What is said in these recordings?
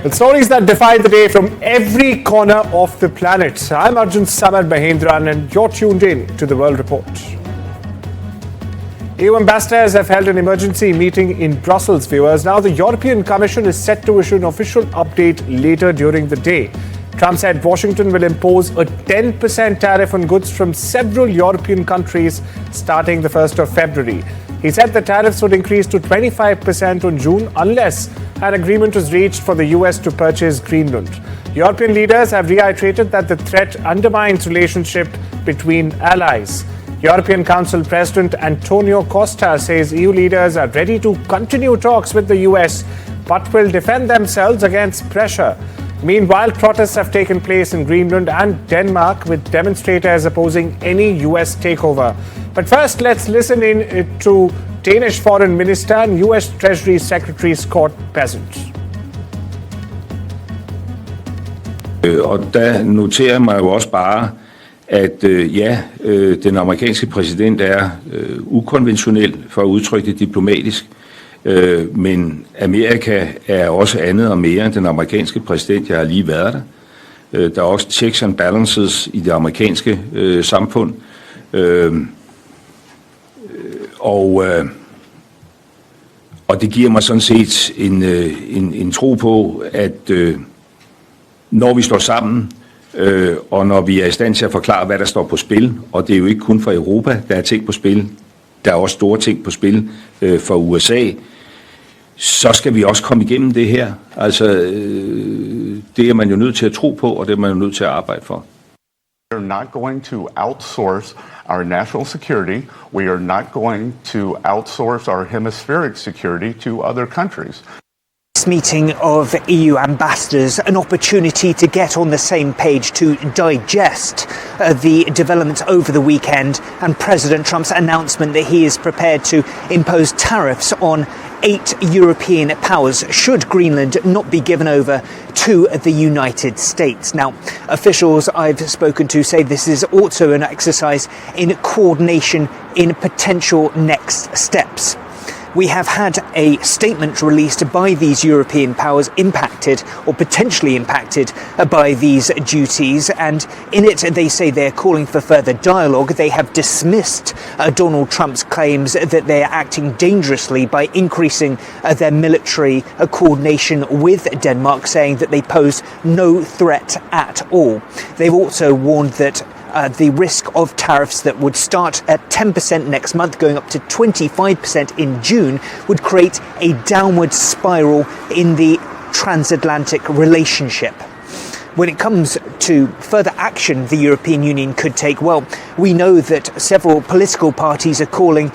With stories that define the day from every corner of the planet. I'm Arjun Samad Mahendran and you're tuned in to the World Report. EU ambassadors have held an emergency meeting in Brussels, viewers. Now the European Commission is set to issue an official update later during the day. Trump said Washington will impose a 10% tariff on goods from several European countries starting the 1st of February. He said the tariffs would increase to 25% on June unless an agreement was reached for the US to purchase Greenland. European leaders have reiterated that the threat undermines relationship between allies. European Council President Antonio Costa says EU leaders are ready to continue talks with the US but will defend themselves against pressure. Meanwhile, protests have taken place in Greenland and Denmark with demonstrators opposing any US takeover. But first, let's listen in to Danish Foreign Minister and US Treasury Secretary Scott Bessent. Og der noterer mig jo også bare, at den amerikanske præsident er ukonventionel, for at udtrykke det diplomatisk. Men Amerika er også andet og mere end den amerikanske præsident. Jeg har lige været der. Der er også checks and balances i det amerikanske samfund. Og det giver mig sådan set en tro på, at når vi står sammen, og når vi er i stand til at forklare, hvad der står på spil, og det er jo ikke kun for Europa, der er ting på spil, der er også store ting på spil for USA, så skal vi også komme igennem det her. Altså, det er man jo nødt til at tro på, og det er man jo nødt til at arbejde for. We are not going to outsource our national security. We are not going to outsource our hemispheric security to other countries. This meeting of EU ambassadors, an opportunity to get on the same page to digest the developments over the weekend and President Trump's announcement that he is prepared to impose tariffs on 8 European powers should Greenland not be given over to the United States. Now, officials I've spoken to say this is also an exercise in coordination in potential next steps. We have had a statement released by these European powers impacted or potentially impacted by these duties, and in it they say they're calling for further dialogue. They have dismissed Donald Trump's claims that they are acting dangerously by increasing their military coordination with Denmark, saying that they pose no threat at all. They've also warned that the risk of tariffs that would start at 10% next month, going up to 25% in June, would create a downward spiral in the transatlantic relationship. When it comes to further action the European Union could take, well, we know that several political parties are calling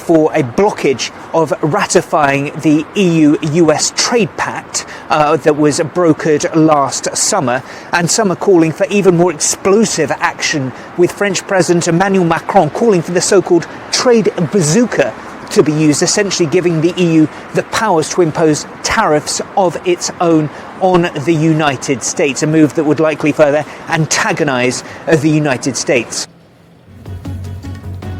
for a blockage of ratifying the EU-US trade pact that was brokered last summer, and some are calling for even more explosive action, with French President Emmanuel Macron calling for the so-called trade bazooka to be used, essentially giving the EU the powers to impose tariffs of its own on the United States, a move that would likely further antagonize the United States.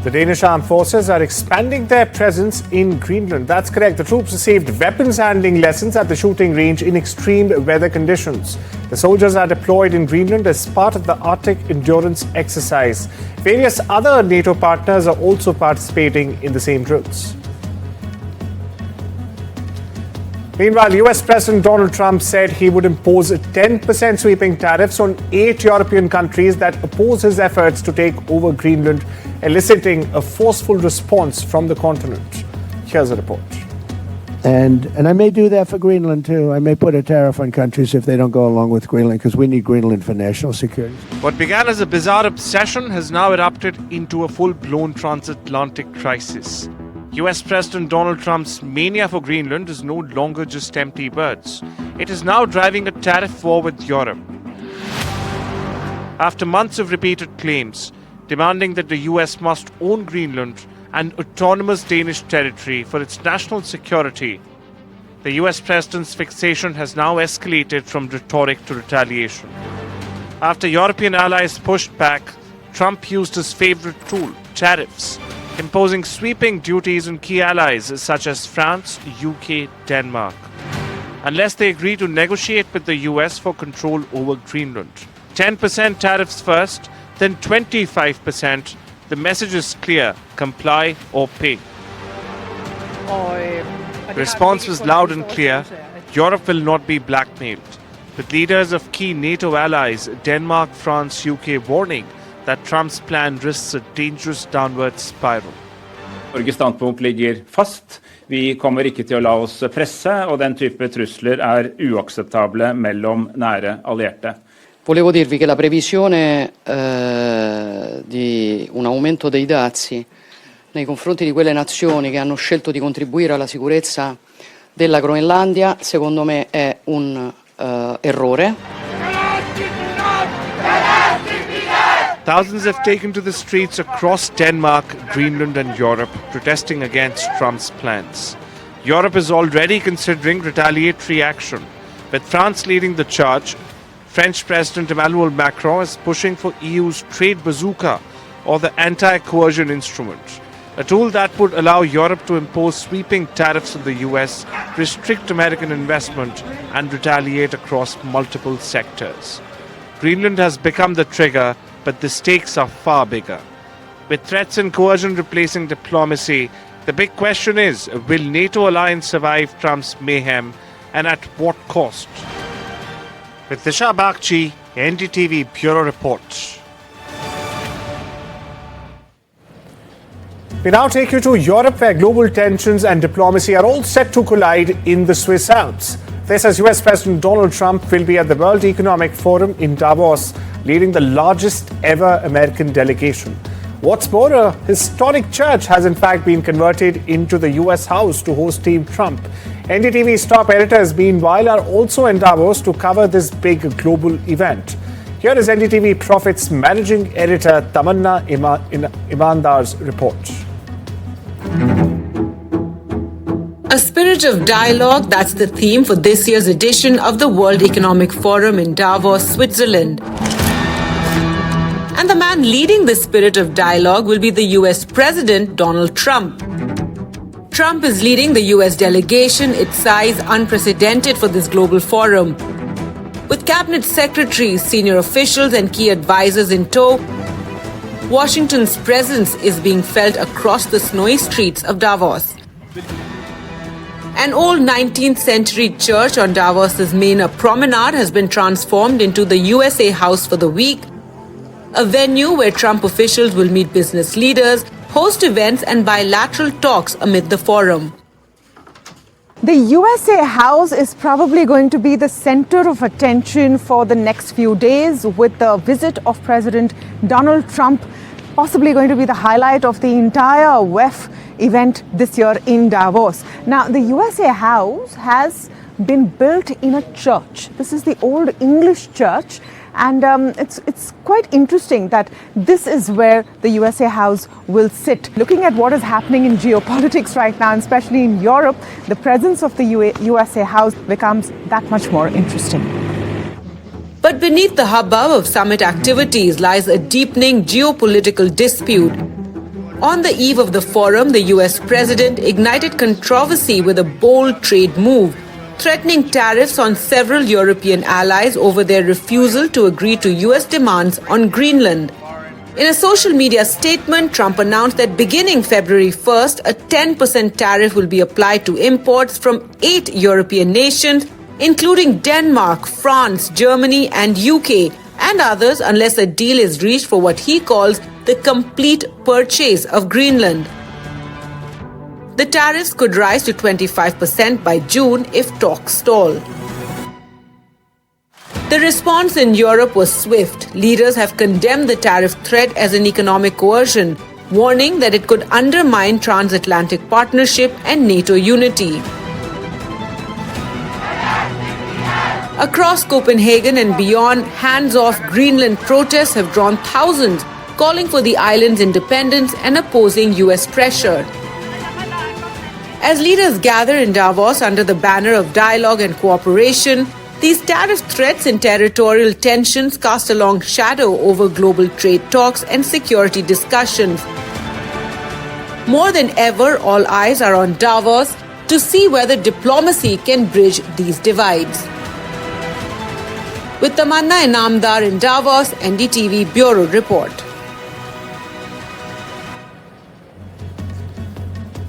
The Danish armed forces are expanding their presence in Greenland. That's correct. The troops received weapons handling lessons at the shooting range in extreme weather conditions. The soldiers are deployed in Greenland as part of the Arctic Endurance Exercise. Various other NATO partners are also participating in the same drills. Meanwhile, US President Donald Trump said he would impose 10% sweeping tariffs on 8 European countries that oppose his efforts to take over Greenland, eliciting a forceful response from the continent. Here's a report. And I may do that for Greenland too. I may put a tariff on countries if they don't go along with Greenland, because we need Greenland for national security. What began as a bizarre obsession has now erupted into a full-blown transatlantic crisis. US President Donald Trump's mania for Greenland is no longer just empty words. It is now driving a tariff war with Europe. After months of repeated claims demanding that the US must own Greenland and autonomous Danish territory for its national security, the US President's fixation has now escalated from rhetoric to retaliation. After European allies pushed back, Trump used his favorite tool, tariffs, imposing sweeping duties on key allies such as France, UK, Denmark. unless they agree to negotiate with the US for control over Greenland. 10% tariffs first, then 25%. The message is clear: comply or pay. The response was loud and clear: Europe will not be blackmailed, with leaders of key NATO allies, Denmark, France, UK, warning that Trump's plan risks a dangerous downward spiral. Norges standpunkt ligger fast. Vi kommer ikke til å la oss presse, og den type trusler uakseptable mellom nære allierte. Volevo dirvi che la previsione di un aumento dei dazi nei confronti di quelle nazioni che hanno scelto di contribuire alla sicurezza della Groenlandia, secondo me è un errore. Thousands have taken to the streets across Denmark, Greenland and Europe, protesting against Trump's plans. Europe is already considering retaliatory action, with France leading the charge. French President Emmanuel Macron is pushing for EU's trade bazooka, or the anti-coercion instrument, a tool that would allow Europe to impose sweeping tariffs on the US, restrict American investment and retaliate across multiple sectors. Greenland has become the trigger, but the stakes are far bigger. With threats and coercion replacing diplomacy, the big question is, will NATO alliance survive Trump's mayhem, and at what cost? With Disha Bagchi, NDTV Bureau Report. We now take you to Europe, where global tensions and diplomacy are all set to collide in the Swiss Alps. This as US President Donald Trump will be at the World Economic Forum in Davos, leading the largest ever American delegation. What's more, a historic church has in fact been converted into the US House to host Team Trump. NDTV's top editors, meanwhile, are also in Davos to cover this big global event. Here is NDTV Profit's managing editor Tamanna Imandar's report. A spirit of dialogue, that's the theme for this year's edition of the World Economic Forum in Davos, Switzerland. And the man leading the spirit of dialogue will be the US President Donald Trump. Trump is leading the US delegation, its size unprecedented for this global forum. With cabinet secretaries, senior officials and key advisors in tow, Washington's presence is being felt across the snowy streets of Davos. An old 19th century church on Davos's main promenade has been transformed into the USA House for the week, a venue where Trump officials will meet business leaders, host events and bilateral talks amid the forum. The USA House is probably going to be the center of attention for the next few days, with the visit of President Donald Trump possibly going to be the highlight of the entire WEF event this year in Davos. Now, the USA House has been built in a church. This is the old English church, and it's quite interesting that this is where the USA House will sit. Looking at what is happening in geopolitics right now, and especially in Europe, the presence of the USA House becomes that much more interesting. But beneath the hubbub of summit activities lies a deepening geopolitical dispute. On the eve of the forum, the US president ignited controversy with a bold trade move, threatening tariffs on several European allies over their refusal to agree to US demands on Greenland. In a social media statement, Trump announced that beginning February 1st, a 10% tariff will be applied to imports from 8 European nations, including Denmark, France, Germany and UK, and others, unless a deal is reached for what he calls the complete purchase of Greenland. The tariffs could rise to 25% by June if talks stall. The response in Europe was swift. Leaders have condemned the tariff threat as an economic coercion, warning that it could undermine transatlantic partnership and NATO unity. Across Copenhagen and beyond, hands-off Greenland protests have drawn thousands, calling for the island's independence and opposing US pressure. As leaders gather in Davos under the banner of dialogue and cooperation, these tariff threats and territorial tensions cast a long shadow over global trade talks and security discussions. More than ever, all eyes are on Davos to see whether diplomacy can bridge these divides. With Tamanna Inamdar in Davos, NDTV Bureau Report.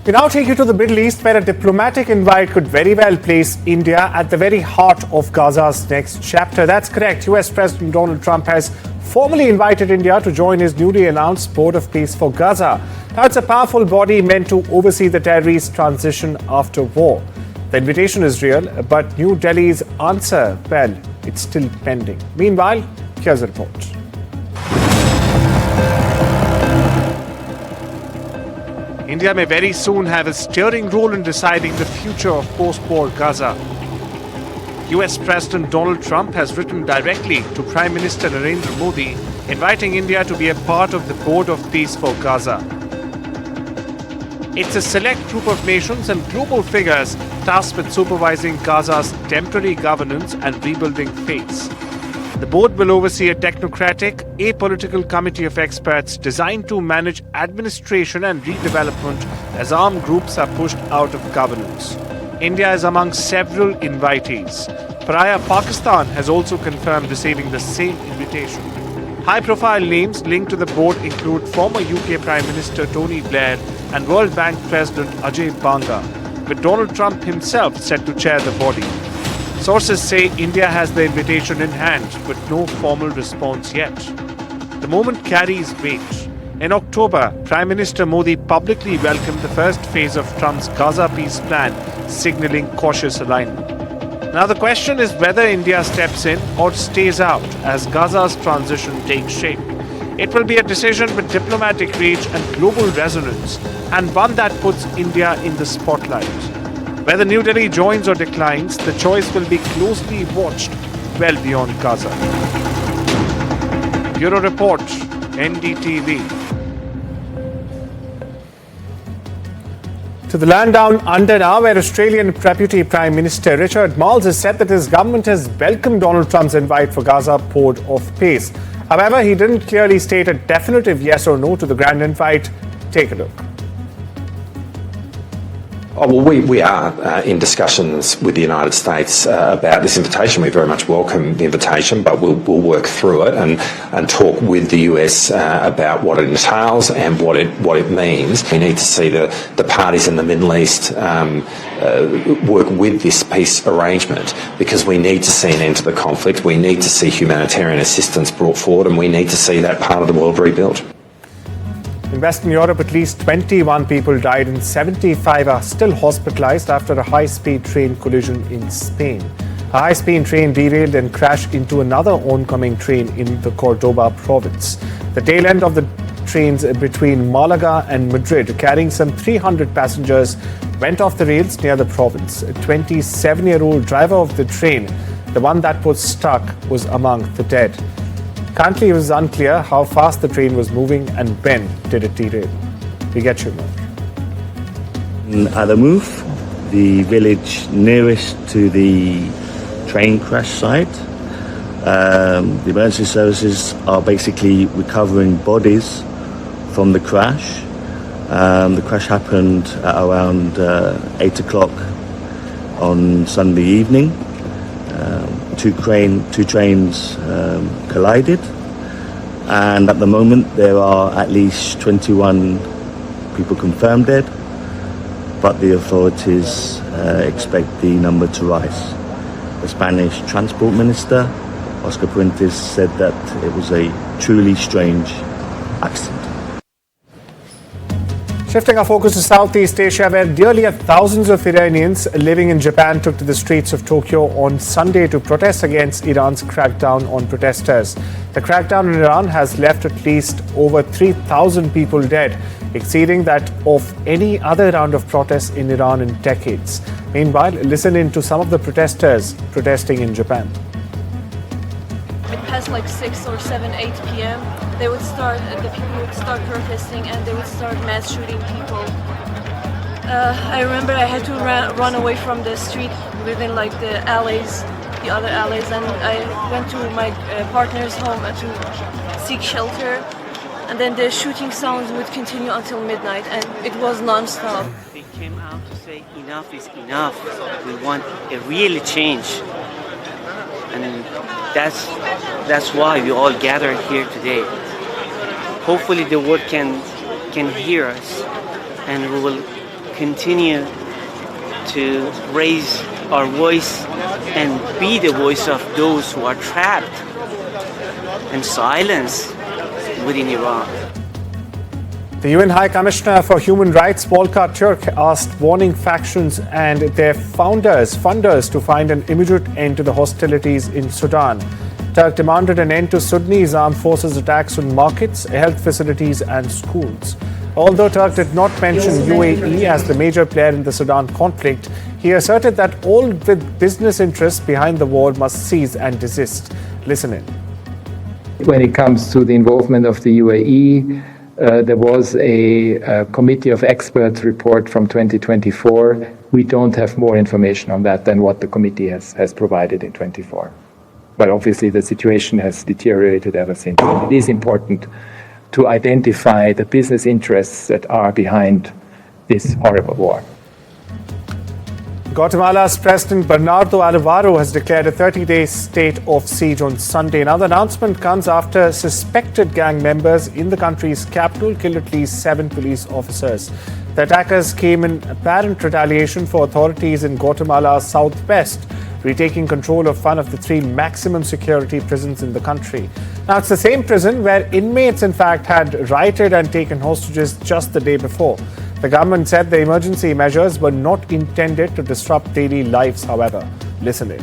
We now take you to the Middle East, where a diplomatic invite could very well place India at the very heart of Gaza's next chapter. That's correct. US President Donald Trump has formally invited India to join his newly announced Board of Peace for Gaza. Now, it's a powerful body meant to oversee the territory's transition after war. The invitation is real, but New Delhi's answer, well, it's still pending. Meanwhile, here's a report. India may very soon have a steering role in deciding the future of post-war Gaza. US President Donald Trump has written directly to Prime Minister Narendra Modi, inviting India to be a part of the Board of Peace for Gaza. It's a select group of nations and global figures tasked with supervising Gaza's temporary governance and rebuilding phase. The board will oversee a technocratic, apolitical committee of experts designed to manage administration and redevelopment as armed groups are pushed out of governance. India is among several invitees. Pariah Pakistan has also confirmed receiving the same invitation. High-profile names linked to the board include former UK Prime Minister Tony Blair and World Bank President Ajay Banga, with Donald Trump himself set to chair the body. Sources say India has the invitation in hand, but no formal response yet. The moment carries weight. In October, Prime Minister Modi publicly welcomed the first phase of Trump's Gaza peace plan, signaling cautious alignment. Now the question is whether India steps in or stays out as Gaza's transition takes shape. It will be a decision with diplomatic reach and global resonance, and one that puts India in the spotlight. Whether New Delhi joins or declines, the choice will be closely watched well beyond Gaza. Bureau Report, NDTV. To the land down under now, where Australian Deputy Prime Minister Richard Marles has said that his government has welcomed Donald Trump's invite for Gaza Board of Peace. However, he didn't clearly state a definitive yes or no to the grand invite. Take a look. Oh, well, we are in discussions with the United States about this invitation. We very much welcome the invitation, but we'll work through it and talk with the US about what it entails and what it means. We need to see the parties in the Middle East work with this peace arrangement, because we need to see an end to the conflict. We need to see humanitarian assistance brought forward, and we need to see that part of the world rebuilt. In Western Europe, at least 21 people died and 75 are still hospitalized after a high-speed train collision in Spain. A high-speed train derailed and crashed into another oncoming train in the Cordoba province. The tail end of the trains between Malaga and Madrid, carrying some 300 passengers, went off the rails near the province. A 27-year-old driver of the train, the one that was stuck, was among the dead. Currently, it is unclear how fast the train was moving and when did it derail. We get you more. In Adamuf, the village nearest to the train crash site, the emergency services are basically recovering bodies from the crash. The crash happened at around 8 o'clock on Sunday evening. Two trains collided, and at the moment there are at least 21 people confirmed dead, but the authorities expect the number to rise. The Spanish Transport Minister, Oscar Puentes, said that it was a truly strange accident. Shifting our focus to Southeast Asia, where nearly thousands of Iranians living in Japan took to the streets of Tokyo on Sunday to protest against Iran's crackdown on protesters. The crackdown in Iran has left at least over 3,000 people dead, exceeding that of any other round of protests in Iran in decades. Meanwhile, listen in to some of the protesters protesting in Japan. Past like 6 or 7, 8 p.m. the people would start protesting and they would start mass shooting people. I remember I had to run away from the street within like the other alleys, and I went to my partner's home to seek shelter, and then the shooting sounds would continue until midnight, and it was non-stop. came out to say enough is enough. We want a real change. And that's why we all gathered here today. Hopefully the world can hear us, and we will continue to raise our voice and be the voice of those who are trapped and silenced within Iran. The UN High Commissioner for Human Rights, Volker Turk, asked warring factions and their funders to find an immediate end to the hostilities in Sudan. Turk demanded an end to Sudanese armed forces attacks on markets, health facilities and schools. Although Turk did not mention UAE as the major player in the Sudan conflict, he asserted that all with business interests behind the war must cease and desist. Listen in. When it comes to the involvement of the UAE, there was a committee of experts report from 2024. We don't have more information on that than what the committee has provided in 24. But obviously the situation has deteriorated ever since. It is important to identify the business interests that are behind this horrible war. Guatemala's President Bernardo Alvaro has declared a 30-day state of siege on Sunday. Now, the announcement comes after suspected gang members in the country's capital killed at least 7 police officers. The attackers came in apparent retaliation for authorities in Guatemala's southwest retaking control of one of the 3 maximum security prisons in the country. Now, it's the same prison where inmates, in fact, had rioted and taken hostages just the day before. The government said the emergency measures were not intended to disrupt daily lives, however. Listen in.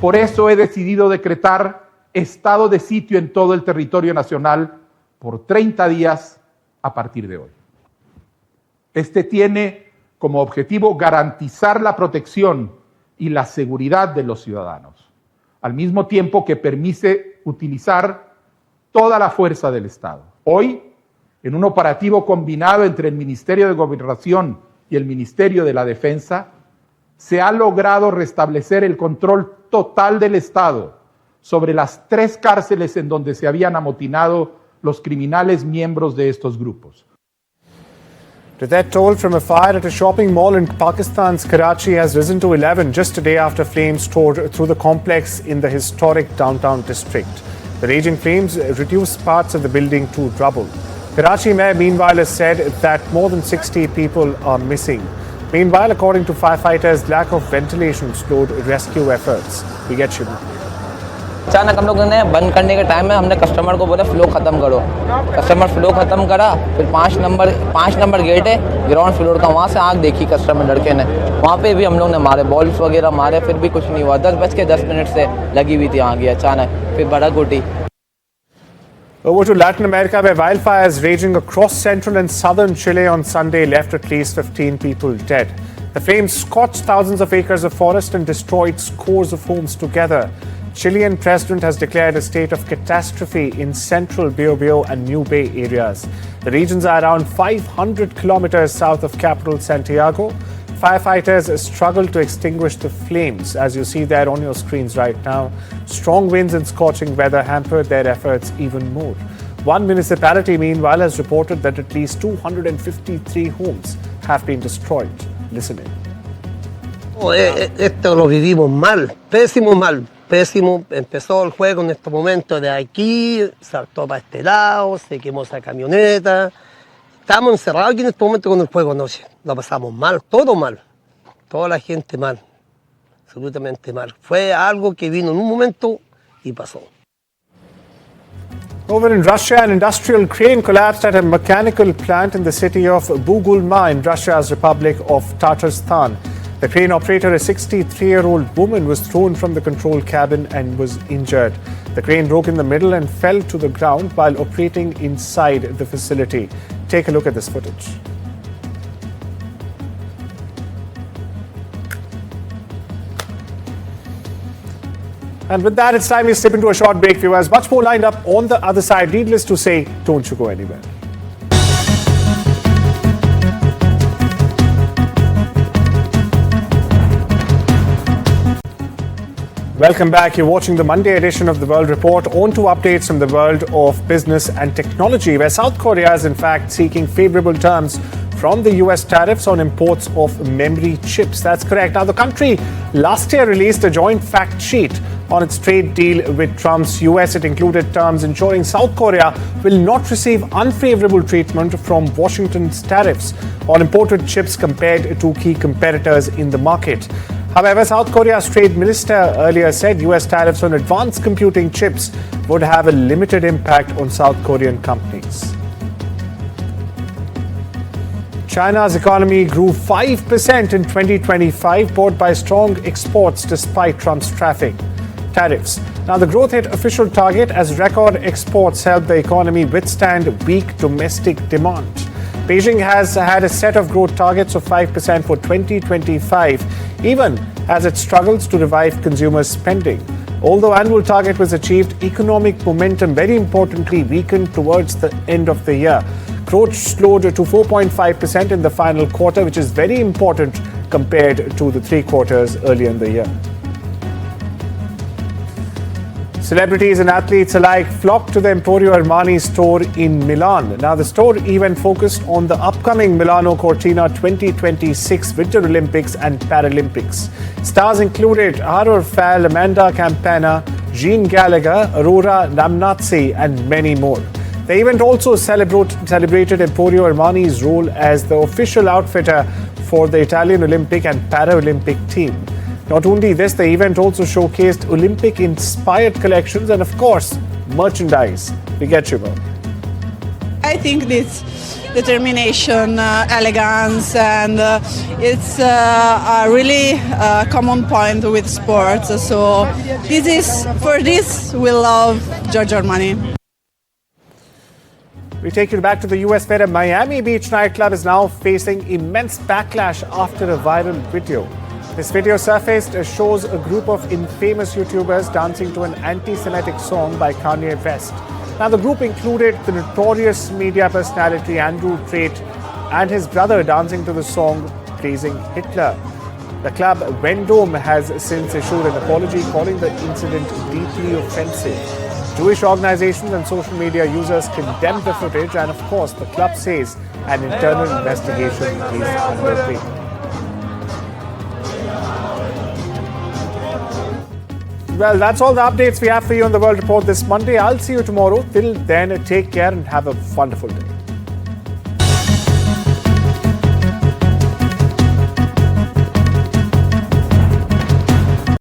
Por eso he decidido decretar estado de sitio en todo el territorio nacional por 30 días a partir de hoy. Este tiene como objetivo garantizar la protección y la seguridad de los ciudadanos, al mismo tiempo que permite utilizar toda la fuerza del Estado. Hoy, en un operativo combinado entre el Ministerio de Gobernación y el Ministerio de la Defensa, se ha logrado restablecer el control total del Estado sobre las 3 cárceles en donde se habían amotinado los criminales miembros de estos grupos. The death toll from a fire at a shopping mall in Pakistan's Karachi has risen to 11 just a day after flames tore through the complex in the historic downtown district. The raging flames reduced parts of the building to rubble. Karachi Mayor, meanwhile, has said that more than 60 people are missing. Meanwhile, according to firefighters, lack of ventilation slowed rescue efforts. We get Shibu. अचानक हम लोगों ने बंद करने के time में हमने customer को बोला फ्लो ख़त्म करो. कस्टमर फ्लो ख़त्म करा. फिर 5 नंबर गेट है ग्राउंड फ्लोर का, वहाँ से आग देखी कस्टमर लड़के ने. वहाँ पे भी हम लोग ने मारे बॉल्स वगैरह मारे, फिर भी कुछ नहीं हुआ. 10:10 से लगी हुई थी आग ये अचानक, फिर बड़ा गोटी. Over to Latin America, where wildfires raging across central and southern Chile on Sunday left at least 15 people dead. The flames scorched thousands of acres of forest and destroyed scores of homes together. Chilean president has declared a state of catastrophe in central Biobío and New Bay areas. The regions are around 500 kilometers south of capital Santiago. Firefighters struggle to extinguish the flames, as you see there on your screens right now. Strong winds and scorching weather hampered their efforts even more. One municipality, meanwhile, has reported that at least 253 homes have been destroyed. Listen in. Esto lo vivimos mal, pésimo. Empezó el juego en este momento de aquí, saltó para este lado, se quemó esa camioneta. Estamos encerrados aquí en este momento con el fuego anoche. Lo pasamos mal, todo mal. Toda la gente mal, absolutamente mal. Fue algo que vino en un momento y pasó. Over in Russia, an industrial crane collapsed at a mechanical plant in the city of Bugulma in Russia's Republic of Tatarstan. The crane operator, a 63-year-old woman, was thrown from the control cabin and was injured. The crane broke in the middle and fell to the ground while operating inside the facility. Take a look at this footage. And with that, it's time we step into a short break, viewers. Much more lined up on the other side. Needless to say, don't you go anywhere. Welcome back. You're watching the Monday edition of the World Report. On to updates from the world of business and technology, where South Korea is in fact seeking favorable terms from the US tariffs on imports of memory chips. That's correct. Now, the country last year released a joint fact sheet on its trade deal with Trump's US. It included terms ensuring South Korea will not receive unfavorable treatment from Washington's tariffs on imported chips compared to key competitors in the market. However, South Korea's trade minister earlier said US tariffs on advanced computing chips would have a limited impact on South Korean companies. China's economy grew 5% in 2025, buoyed by strong exports despite Trump's tariffs. Now, the growth hit official target as record exports helped the economy withstand weak domestic demand. Beijing has had a set of growth targets of 5% for 2025, even as it struggles to revive consumer spending. Although annual target was achieved, economic momentum very importantly weakened towards the end of the year. Growth slowed to 4.5% in the final quarter, which is very important compared to the 3 quarters earlier in the year. Celebrities and athletes alike flocked to the Emporio Armani store in Milan. Now, the store event focused on the upcoming Milano Cortina 2026 Winter Olympics and Paralympics. Stars included Haror Fall, Amanda Campana, Jean Gallagher, Aurora Ramnazzi, and many more. The event also celebrated Emporio Armani's role as the official outfitter for the Italian Olympic and Paralympic team. Not only this, the event also showcased Olympic-inspired collections and, of course, merchandise. We get you more. I think this determination, elegance, and it's a really common point with sports. So for this, we love Giorgio Armani. We take you back to the US, where a Miami Beach nightclub is now facing immense backlash after a viral video. This video surfaced shows a group of infamous YouTubers dancing to an anti-Semitic song by Kanye West. Now, the group included the notorious media personality Andrew Tate and his brother dancing to the song praising Hitler. The club Vendome has since issued an apology, calling the incident deeply offensive. Jewish organizations and social media users condemned the footage, and of course, the club says an internal investigation is underway. Well, that's all the updates we have for you on the World Report this Monday. I'll see you tomorrow. Till then, take care and have a wonderful day.